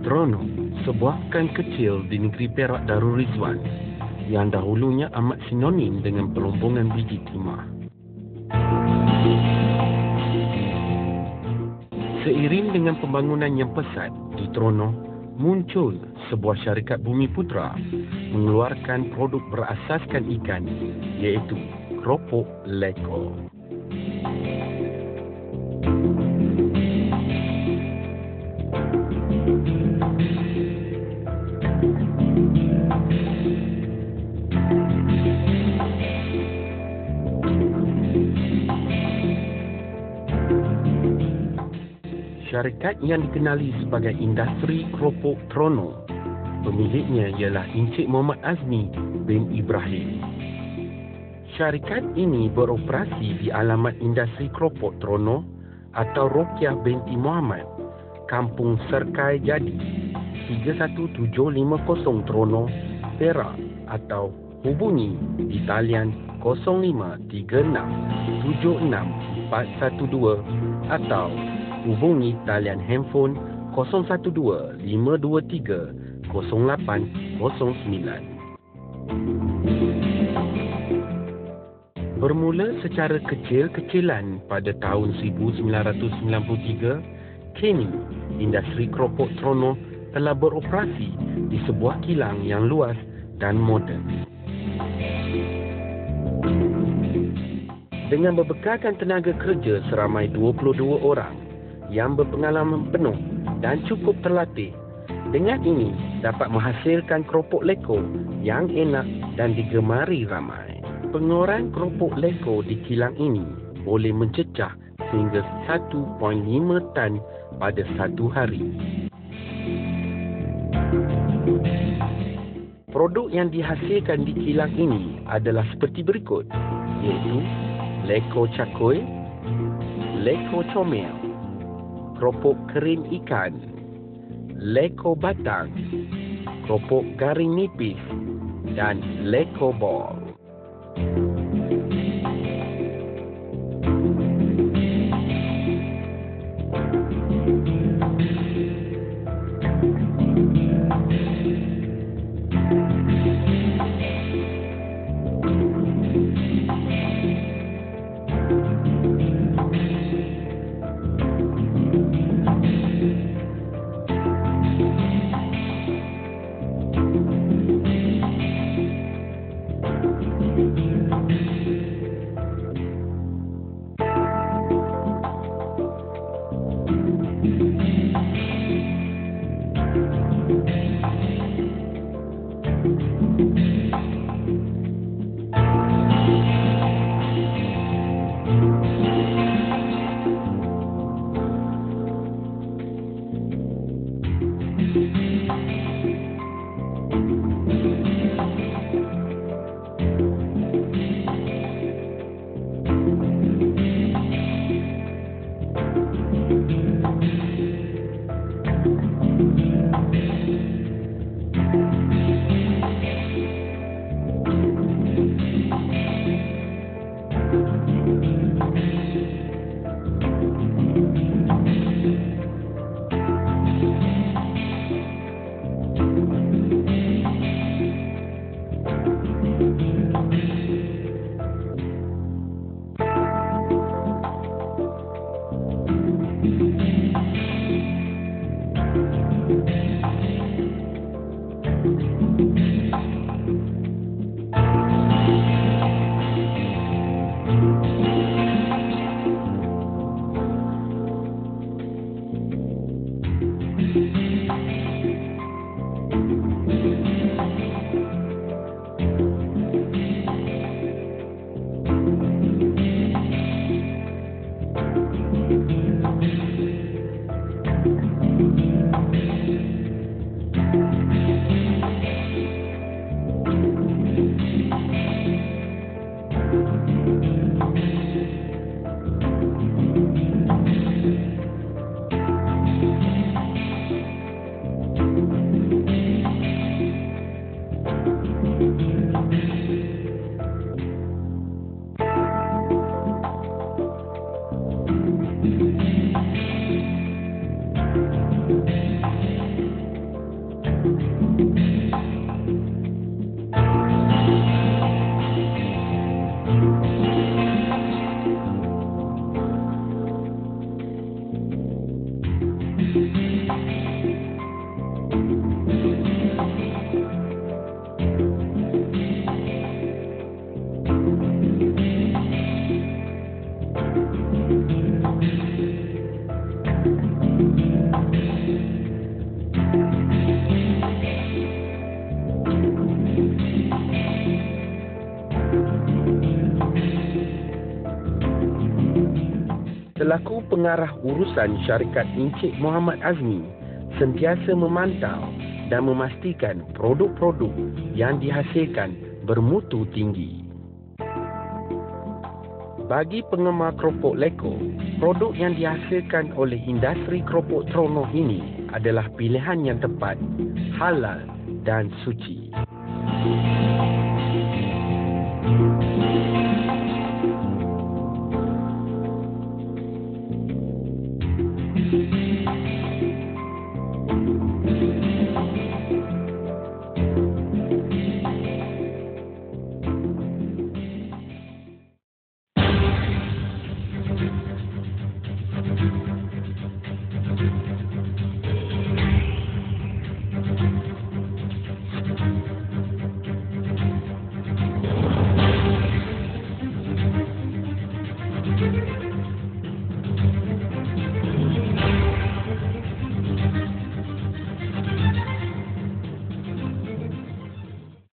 Trono, sebuah pekan kecil di negeri Perak Darul Rizwan yang dahulunya amat sinonim dengan perombongan biji timah. Seiring dengan pembangunan yang pesat di Trono, muncul sebuah syarikat Bumi Putra mengeluarkan produk berasaskan ikan, iaitu keropok leko. Syarikat yang dikenali sebagai Industri Keropok Trono, pemiliknya ialah Encik Muhammad Azmi bin Ibrahim. Syarikat ini beroperasi di alamat Industri Keropok Trono atau Rokiah binti Muhammad, Kampung Serkai Jadi, 31750 Trono, Perak, atau hubungi di talian 0536764412 atau hubungi talian handphone 012-523-0809. Bermula secara kecil-kecilan pada tahun 1993, kini industri keropok Trono telah beroperasi di sebuah kilang yang luas dan moden. Dengan berbekalkan tenaga kerja seramai 22 orang yang berpengalaman penuh dan cukup terlatih, dengan ini dapat menghasilkan keropok leko yang enak dan digemari ramai. Pengeluaran keropok leko di kilang ini boleh mencecah sehingga 1.5 tan pada satu hari. Produk yang dihasilkan di kilang ini adalah seperti berikut, iaitu leko cakoi, leko comel, keropok kering ikan, leko batang, keropok garing nipis, dan leko bol. selaku pengarah urusan syarikat Encik Muhammad Azmi sentiasa memantau dan memastikan produk-produk yang dihasilkan bermutu tinggi. Bagi penggemar keropok leko, produk yang dihasilkan oleh industri keropok terono ini adalah pilihan yang tepat, halal dan suci.